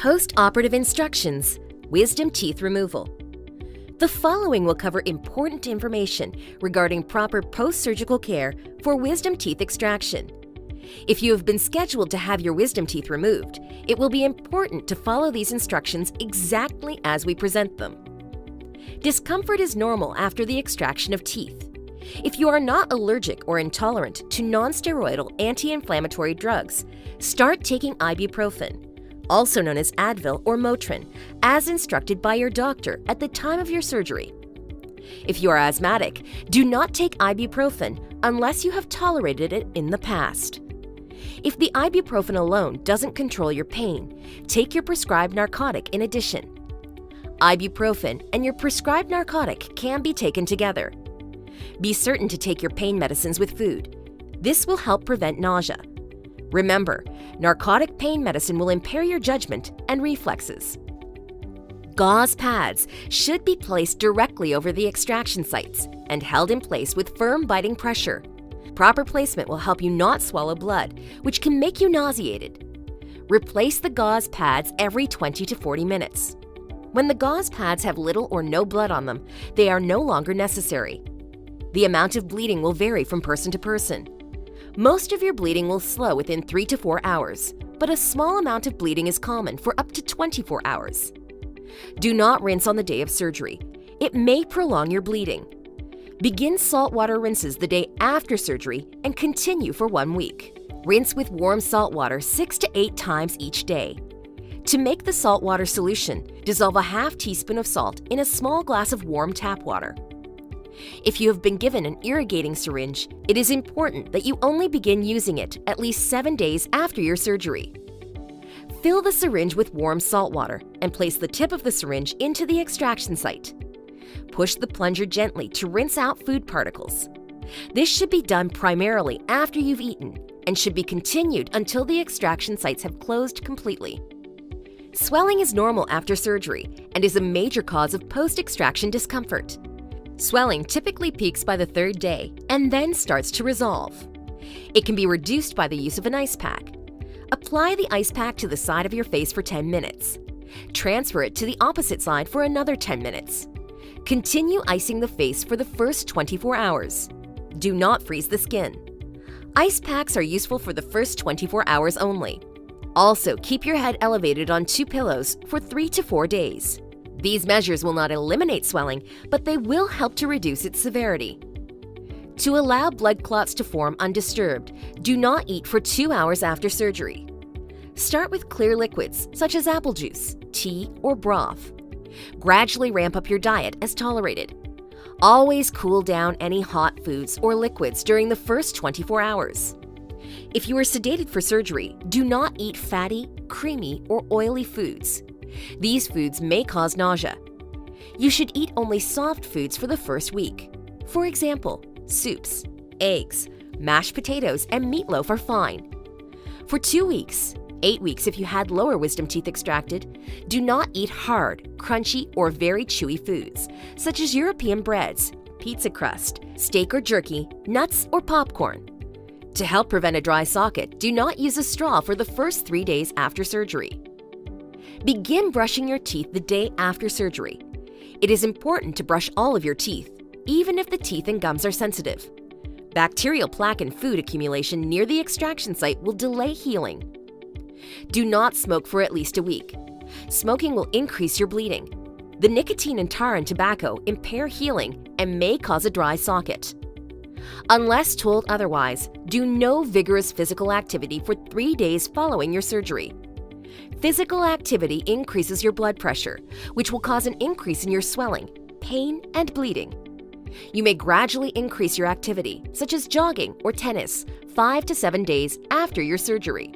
Post-Operative Instructions, Wisdom Teeth Removal. The following will cover important information regarding proper post-surgical care for wisdom teeth extraction. If you have been scheduled to have your wisdom teeth removed, it will be important to follow these instructions exactly as we present them. Discomfort is normal after the extraction of teeth. If you are not allergic or intolerant to non-steroidal anti-inflammatory drugs, start taking ibuprofen, also known as Advil or Motrin, as instructed by your doctor at the time of your surgery. If you are asthmatic, do not take ibuprofen unless you have tolerated it in the past. If the ibuprofen alone doesn't control your pain, take your prescribed narcotic in addition. Ibuprofen and your prescribed narcotic can be taken together. Be certain to take your pain medicines with food. This will help prevent nausea. Remember, narcotic pain medicine will impair your judgment and reflexes. Gauze pads should be placed directly over the extraction sites and held in place with firm biting pressure. Proper placement will help you not swallow blood, which can make you nauseated. Replace the gauze pads every 20 to 40 minutes. When the gauze pads have little or no blood on them, they are no longer necessary. The amount of bleeding will vary from person to person. Most of your bleeding will slow within 3 to 4 hours, but a small amount of bleeding is common for up to 24 hours. Do not rinse on the day of surgery. It may prolong your bleeding. Begin saltwater rinses the day after surgery and continue for 1 week. Rinse with warm salt water 6 to 8 times each day. To make the saltwater solution, dissolve a half teaspoon of salt in a small glass of warm tap water. If you have been given an irrigating syringe, it is important that you only begin using it at least 7 days after your surgery. Fill the syringe with warm salt water and place the tip of the syringe into the extraction site. Push the plunger gently to rinse out food particles. This should be done primarily after you've eaten and should be continued until the extraction sites have closed completely. Swelling is normal after surgery and is a major cause of post-extraction discomfort. Swelling typically peaks by the 3rd day and then starts to resolve. It can be reduced by the use of an ice pack. Apply the ice pack to the side of your face for 10 minutes. Transfer it to the opposite side for another 10 minutes. Continue icing the face for the first 24 hours. Do not freeze the skin. Ice packs are useful for the first 24 hours only. Also, keep your head elevated on 2 pillows for 3 to 4 days. These measures will not eliminate swelling, but they will help to reduce its severity. To allow blood clots to form undisturbed, do not eat for 2 hours after surgery. Start with clear liquids such as apple juice, tea, or broth. Gradually ramp up your diet as tolerated. Always cool down any hot foods or liquids during the first 24 hours. If you are sedated for surgery, do not eat fatty, creamy, or oily foods. These foods may cause nausea. You should eat only soft foods for the first week. For example, soups, eggs, mashed potatoes, and meatloaf are fine. For 2 weeks, 8 weeks if you had lower wisdom teeth extracted, do not eat hard, crunchy, or very chewy foods, such as European breads, pizza crust, steak or jerky, nuts, or popcorn. To help prevent a dry socket, do not use a straw for the first 3 days after surgery. Begin brushing your teeth the day after surgery. It is important to brush all of your teeth, even if the teeth and gums are sensitive. Bacterial plaque and food accumulation near the extraction site will delay healing. Do not smoke for at least a week. Smoking will increase your bleeding. The nicotine and tar in tobacco impair healing and may cause a dry socket. Unless told otherwise, do no vigorous physical activity for 3 days following your surgery. Physical activity increases your blood pressure, which will cause an increase in your swelling, pain, and bleeding. You may gradually increase your activity, such as jogging or tennis, 5 to 7 days after your surgery.